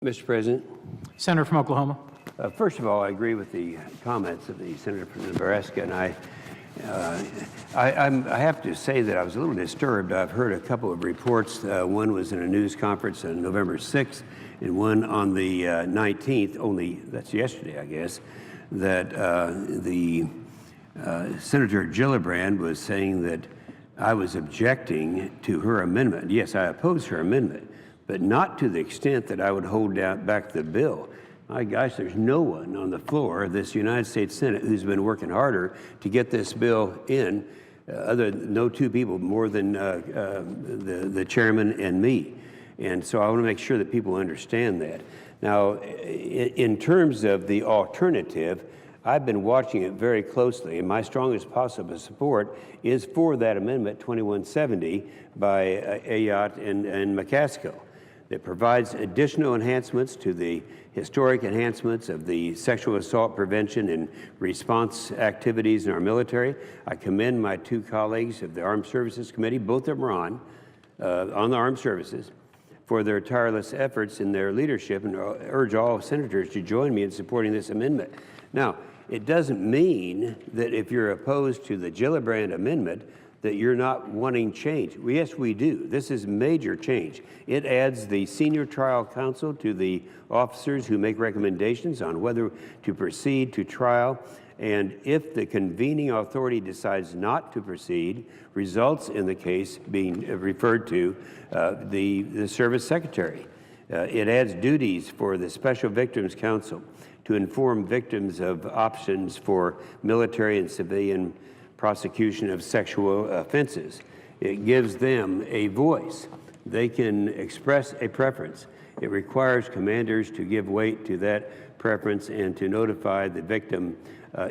Mr. President. Senator from Oklahoma. First of all, I agree with the comments of the senator from Nebraska, and I have to say that I was a little disturbed. I've heard a couple of reports. One was in a news conference on November 6th, and one on the 19th, only that's yesterday, I guess, that the Senator Gillibrand was saying that I was objecting to her amendment. Yes, I oppose her amendment, but not to the extent that I would hold back the bill. My gosh, there's no one on the floor of this United States Senate who's been working harder to get this bill in, other than no two people more than the chairman and me. And so I want to make sure that people understand that. Now, in terms of the alternative, I've been watching it very closely, and my strongest possible support is for that amendment 2170 by Ayotte and McCaskill that provides additional enhancements to the historic enhancements of the sexual assault prevention and response activities in our military. I commend my two colleagues of the Armed Services Committee, both of them are on the Armed Services, for their tireless efforts in their leadership, and urge all senators to join me in supporting this amendment. Now, it doesn't mean that if you're opposed to the Gillibrand amendment that you're not wanting change. Well, yes, we do. This is major change. It adds the senior trial counsel to the officers who make recommendations on whether to proceed to trial. And if the convening authority decides not to proceed, results in the case being referred to the service secretary. It adds duties for the Special Victims Counsel to inform victims of options for military and civilian prosecution of sexual offenses. It gives them a voice. They can express a preference. It requires commanders to give weight to that preference and to notify the victim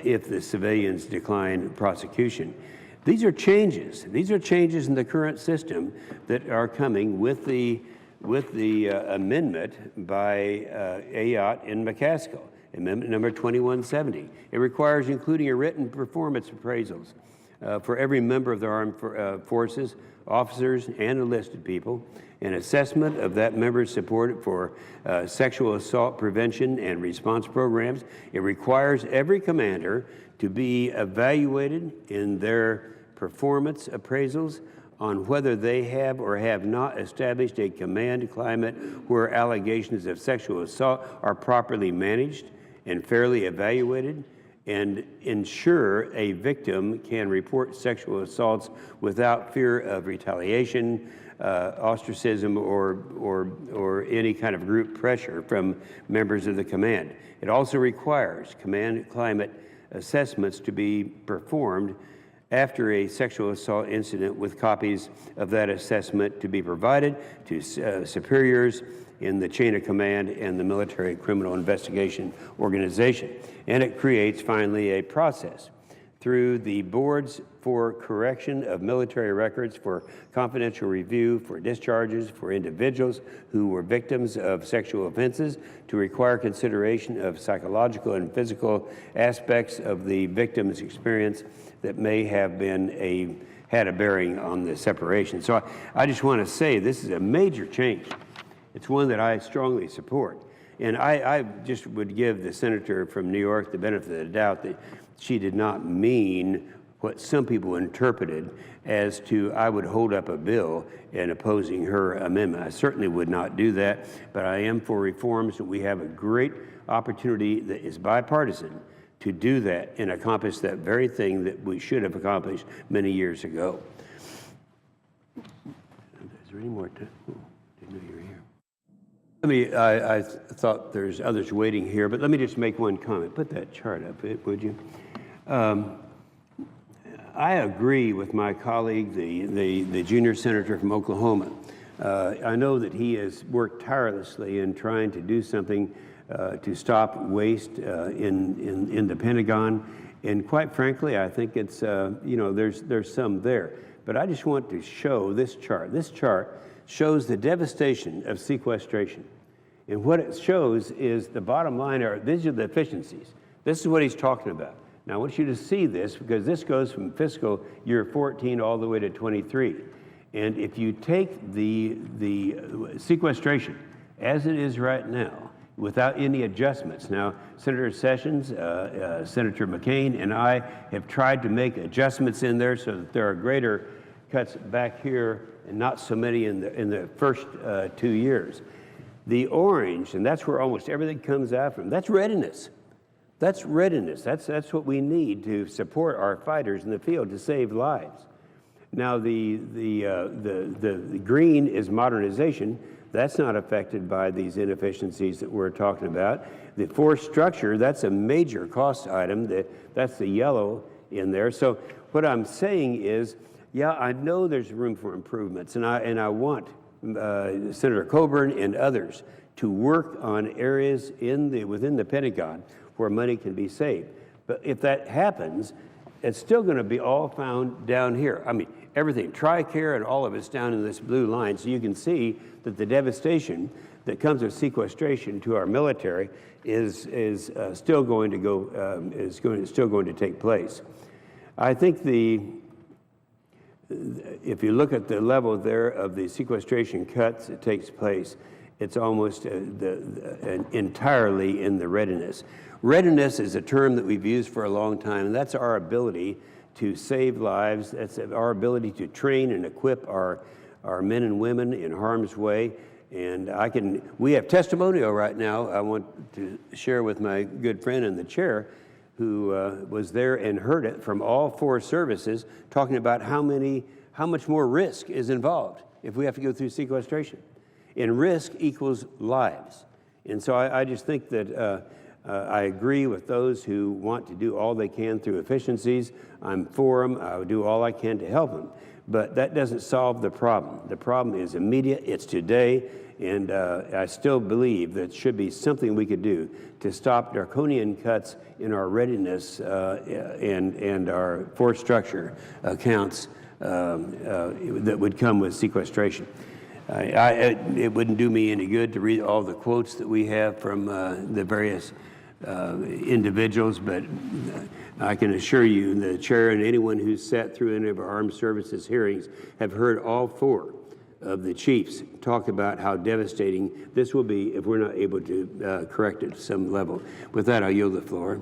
if the civilians decline prosecution. These are changes. These are changes in the current system that are coming with the amendment by Ayotte and McCaskill. Amendment number 2170. It requires including a written performance appraisals for every member of the armed forces, officers, and enlisted people, an assessment of that member's support for sexual assault prevention and response programs. It requires every commander to be evaluated in their performance appraisals on whether they have or have not established a command climate where allegations of sexual assault are properly managed and fairly evaluated, and ensure a victim can report sexual assaults without fear of retaliation, ostracism, or any kind of group pressure from members of the command. It also requires command climate assessments to be performed after a sexual assault incident, with copies of that assessment to be provided to superiors in the chain of command and the Military Criminal Investigation Organization. And it creates, finally, a process through the boards for correction of military records, for confidential review, for discharges, for individuals who were victims of sexual offenses, to require consideration of psychological and physical aspects of the victim's experience that may have had a bearing on the separation. So I just want to say this is a major change. It's one that I strongly support. And I just would give the senator from New York the benefit of the doubt that she did not mean what some people interpreted as to I would hold up a bill in opposing her amendment. I certainly would not do that, but I am for reforms, and we have a great opportunity that is bipartisan to do that and accomplish that very thing that we should have accomplished many years ago. Is there any more time? Oh, didn't know you were here. I thought there's others waiting here, but let me just make one comment. Put that chart up, would you? I agree with my colleague, the junior senator from Oklahoma. I know that he has worked tirelessly in trying to do something to stop waste in the Pentagon, and quite frankly, I think it's there's some there. But I just want to show this chart. This chart shows the devastation of sequestration. And what it shows is the bottom line these are the efficiencies. This is what he's talking about. Now, I want you to see this because this goes from fiscal year 14 all the way to 23. And if you take the sequestration as it is right now, without any adjustments. Now, Senator Sessions, Senator McCain, and I have tried to make adjustments in there so that there are greater cuts back here and not so many in the first 2 years. The orange, and that's where almost everything comes out from, that's readiness. That's readiness. That's what we need to support our fighters in the field to save lives. Now, the green is modernization. That's not affected by these inefficiencies that we're talking about. The force structure, that's a major cost item. That's the yellow in there. So what I'm saying is, yeah, I know there's room for improvements, and I want Senator Coburn and others to work on areas within the Pentagon where money can be saved. But if that happens, it's still going to be all found down here. I mean, everything, TRICARE and all of it's down in this blue line, so you can see that the devastation that comes with sequestration to our military is still going to take place. I think if you look at the level there of the sequestration cuts that takes place, it's almost entirely in the readiness. Readiness is a term that we've used for a long time, and that's our ability to save lives. That's our ability to train and equip our men and women in harm's way. And we have testimonial right now I want to share with my good friend in the chair who was there and heard it from all 4 services talking about how much more risk is involved if we have to go through sequestration. And risk equals lives. And so I just think that I agree with those who want to do all they can through efficiencies. I'm for them. I will do all I can to help them. But that doesn't solve the problem. The problem is immediate. It's today. And I still believe that should be something we could do to stop draconian cuts in our readiness and our force structure accounts that would come with sequestration. It wouldn't do me any good to read all the quotes that we have from the various individuals, but I can assure you the chair and anyone who's sat through any of our armed services hearings have heard all 4 of the chiefs talk about how devastating this will be if we're not able to correct it to some level. With that, I'll yield the floor.